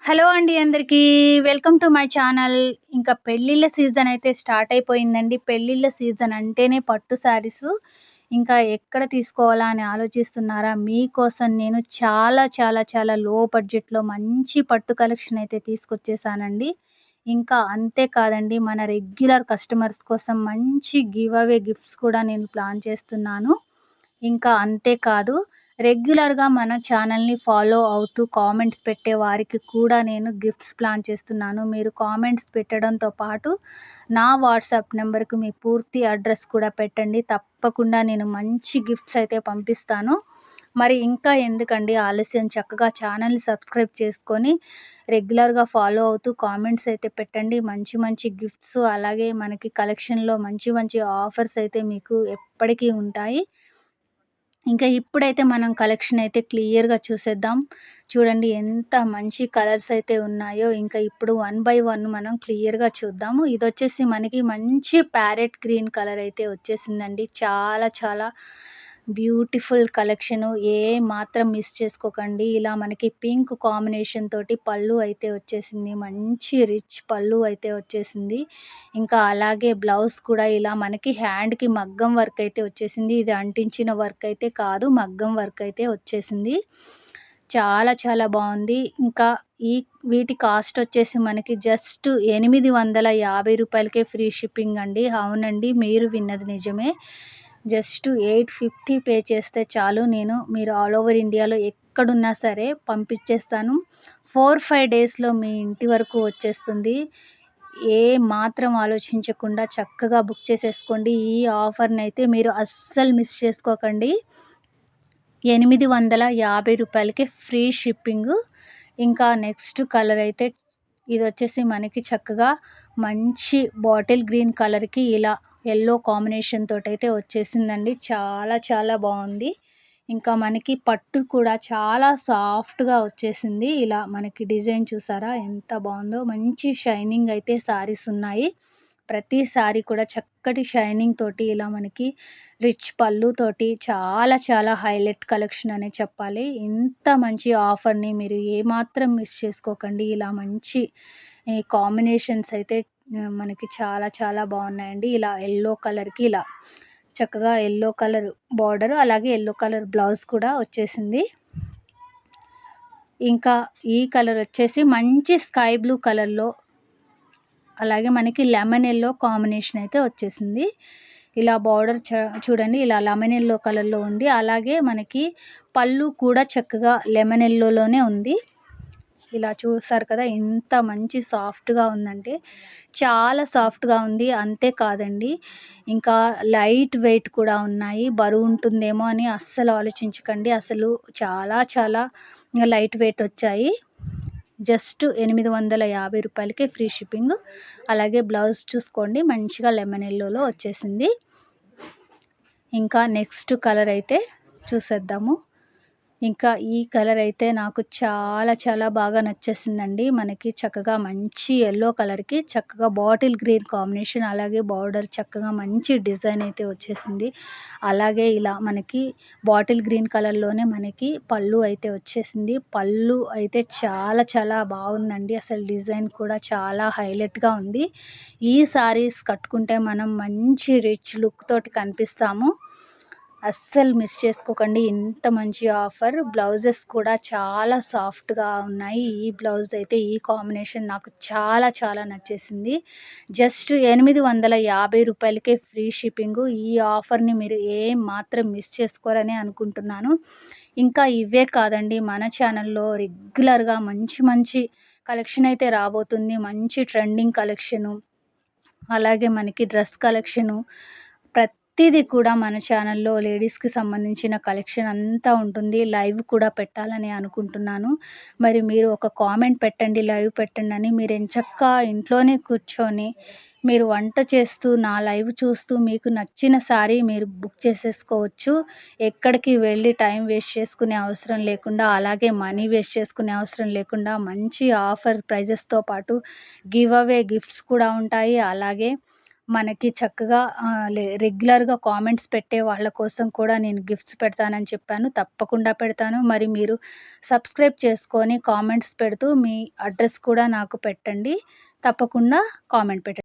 Hello అండి అందరికీ. Welcome to my channel. ఇంకా పెళ్ళిళ్ళ సీజన్ అయితే స్టార్ట్ అయిపోయిందండి. పెళ్ళిళ్ళ సీజన్ అంటేనే పట్టు శారీసు. ఇంకా ఎక్కడ తీసుకోవాలా అని ఆలోచిస్తున్నారా? మీకోసం నేను చాలా చాలా చాలా లో బడ్జెట్‌లో మంచి పట్టు కలెక్షన్ అయితే తీసుకొచ్చేసానండి. ఇంకా అంతే కాదండి, మన రెగ్యులర్ కస్టమర్స్ కోసం మంచి గివ్ అవే గిఫ్ట్స్ కూడా నేను ప్లాన్ చేస్తున్నాను. ఇంకా అంతే కాదు, రెగ్యులర్‌గా మన ఛానల్‌ని ఫాలో అవుతూ కామెంట్స్ పెట్టే వారికి కూడా నేను గిఫ్ట్స్ ప్లాన్ చేస్తున్నాను. మీరు కామెంట్స్ పెట్టడంతో పాటు నా వాట్సాప్ నంబర్‌కి మీ పూర్తి అడ్రస్ కూడా పెట్టండి. తప్పకుండా నేను మంచి గిఫ్ట్స్ అయితే పంపిస్తాను. మరి ఇంకా ఎందుకండి ఆలస్యం, చక్కగా ఛానల్‌ని సబ్స్క్రైబ్ చేసుకొని రెగ్యులర్‌గా ఫాలో అవుతూ కామెంట్స్ అయితే పెట్టండి. మంచి మంచి గిఫ్ట్స్ అలాగే మనకి కలెక్షన్‌లో మంచి మంచి ఆఫర్స్ అయితే మీకు ఎప్పటికీ ఉంటాయి. ఇంకా ఇప్పుడైతే మనం కలెక్షన్ అయితే క్లియర్‌గా చూసేద్దాం. చూడండి ఎంత మంచి కలర్స్ అయితే ఉన్నాయో. ఇంకా ఇప్పుడు వన్ బై వన్ మనం క్లియర్‌గా చూద్దాము. ఇదొచ్చేసి మనకి మంచి ప్యారెట్ గ్రీన్ కలర్ అయితే వచ్చేసిందండి. చాలా చాలా బ్యూటిఫుల్ కలెక్షను. ఏ మాత్రం మిస్ చేసుకోకండి. ఇలా మనకి పింక్ కాంబినేషన్ తోటి పళ్ళు అయితే వచ్చేసింది. మంచి రిచ్ పళ్ళు అయితే వచ్చేసింది. ఇంకా అలాగే బ్లౌజ్ కూడా ఇలా మనకి హ్యాండ్‌కి మగ్గం వర్క్ అయితే వచ్చేసింది. ఇది అంటించిన వర్క్ అయితే కాదు. మగ్గం వర్క్ అయితే వచ్చేసింది. చాలా చాలా బావుంది. ఇంకా ఈ వీటి కాస్ట్ వచ్చేసి మనకి జస్ట్ రూ. 850 ఫ్రీ షిప్పింగ్ అండి. అవునండి, మీరు విన్నది నిజమే. జస్ట్ 850 పే చేస్తే చాలు. మీరు ఆల్ ఓవర్ ఇండియాలో ఎక్కడున్నా సరే పంపించేస్తాను. 4, 5 డేస్‌లో మీ ఇంటి వరకు వచ్చేస్తుంది. ఏ మాత్రం ఆలోచించకుండా చక్కగా బుక్ చేసేసుకోండి. ఈ ఆఫర్‌నైతే మీరు అస్సలు మిస్ చేసుకోకండి. రూ. 850కి ఫ్రీ షిప్పింగు. ఇంకా నెక్స్ట్ కలర్ అయితే ఇదొచ్చేసి మనకి చక్కగా మంచి బాటిల్ గ్రీన్ కలర్‌కి ఇలా యెల్లో కాంబినేషన్ తోటైతే వచ్చేసిందండి. చాలా చాలా బావుంది. ఇంకా మనకి పట్టు కూడా చాలా సాఫ్ట్‌గా వచ్చేసింది. ఇలా మనకి డిజైన్ చూసారా ఎంత బావుందో! మంచి షైనింగ్ అయితే శారీస్ ఉన్నాయి. ప్రతి శారీ కూడా చక్కటి షైనింగ్ తోటి ఇలా మనకి రిచ్ పళ్ళుతోటి చాలా చాలా హైలైట్ కలెక్షన్ అనే చెప్పాలి. ఇంత మంచి ఆఫర్‌ని మీరు ఏమాత్రం మిస్ చేసుకోకండి. ఇలా మంచి కాంబినేషన్స్ అయితే మనకి చాలా చాలా బాగున్నాయండి. ఇలా యెల్లో కలర్‌కి ఇలా చక్కగా యెల్లో కలర్ బార్డర్ అలాగే యెల్లో కలర్ బ్లౌజ్ కూడా వచ్చేసింది. ఇంకా ఈ కలర్ వచ్చేసి మంచి స్కై బ్లూ కలర్‌లో అలాగే మనకి లెమన్ యెల్లో కాంబినేషన్ అయితే వచ్చేసింది. ఇలా బార్డర్ చూడండి ఇలా లెమన్ యెల్లో కలర్‌లో ఉంది. అలాగే మనకి పళ్ళు కూడా చక్కగా లెమన్ యెల్లోలోనే ఉంది. ఇలా చూసారు కదా ఎంత మంచి సాఫ్ట్‌గా ఉందంటే చాలా సాఫ్ట్‌గా ఉంది. అంతే కాదండి, ఇంకా లైట్ వెయిట్ కూడా ఉన్నాయి. బరువు ఉంటుందేమో అని అస్సలు ఆలోచించకండి. అసలు చాలా చాలా లైట్ వెయిట్ వచ్చాయి. జస్ట్ రూ. 850కే ఫ్రీ షిప్పింగ్. అలాగే బ్లౌజ్ చూసుకోండి మంచిగా లెమన్ యెల్లోలో వచ్చేసింది. ఇంకా నెక్స్ట్ కలర్ అయితే చూసేద్దాము. ఇంకా ఈ కలర్ అయితే నాకు చాలా చాలా బాగా నచ్చేసిందండి. మనకి చక్కగా మంచి యెల్లో కలర్‌కి చక్కగా బాటిల్ గ్రీన్ కాంబినేషన్ అలాగే బార్డర్ చక్కగా మంచి డిజైన్ అయితే వచ్చేసింది. అలాగే ఇలా మనకి బాటిల్ గ్రీన్ కలర్‌లోనే మనకి పళ్ళు అయితే వచ్చేసింది. పళ్ళు అయితే చాలా చాలా బాగుందండి. అసలు డిజైన్ కూడా చాలా హైలైట్‌గా ఉంది. ఈ శారీస్ కట్టుకుంటే మనం మంచి రిచ్ లుక్ తోటి కనిపిస్తాము. అస్సలు మిస్ చేసుకోకండి. ఇంత మంచి ఆఫర్. బ్లౌజెస్ కూడా చాలా సాఫ్ట్‌గా ఉన్నాయి. ఈ బ్లౌజ్ అయితే ఈ కాంబినేషన్ నాకు చాలా చాలా నచ్చేసింది. జస్ట్ రూ. 850కే ఫ్రీ షిప్పింగు. ఈ ఆఫర్‌ని మీరు మాత్రం మిస్ చేసుకోరని అనుకుంటున్నాను. ఇంకా ఇవే కాదండి, మన ఛానల్‌లో రెగ్యులర్‌గా మంచి మంచి కలెక్షన్ అయితే రాబోతుంది. మంచి ట్రెండింగ్ కలెక్షను అలాగే మనకి డ్రెస్ కలెక్షను ప్రతీది కూడా మన ఛానల్‌లో లేడీస్‌కి సంబంధించిన కలెక్షన్ అంతా ఉంటుంది. లైవ్ కూడా పెట్టాలని అనుకుంటున్నాను. మరి మీరు ఒక కామెంట్ పెట్టండి, లైవ్ పెట్టండని. మీరు ఎంచక్కా ఇంట్లోనే కూర్చొని మీరు వంట చేస్తూ నా లైవ్ చూస్తూ మీకు నచ్చిన శారీ మీరు బుక్ చేసేసుకోవచ్చు. ఎక్కడికి వెళ్ళి టైం వేస్ట్ చేసుకునే అవసరం లేకుండా, అలాగే మనీ వేస్ట్ చేసుకునే అవసరం లేకుండా మంచి ఆఫర్ ప్రైజెస్‌తో పాటు గివ్ అవే గిఫ్ట్స్ కూడా ఉంటాయి. అలాగే మనకి చక్కగా రెగ్యులర్‌గా కామెంట్స్ పెట్టే వాళ్ళ కోసం కూడా నేను గిఫ్ట్స్ పెడతానని చెప్పాను. తప్పకుండా పెడతాను. మరి మీరు సబ్స్క్రైబ్ చేసుకొని కామెంట్స్ పెడుతూ మీ అడ్రెస్ కూడా నాకు పెట్టండి. తప్పకుండా కామెంట్ పెట్టండి.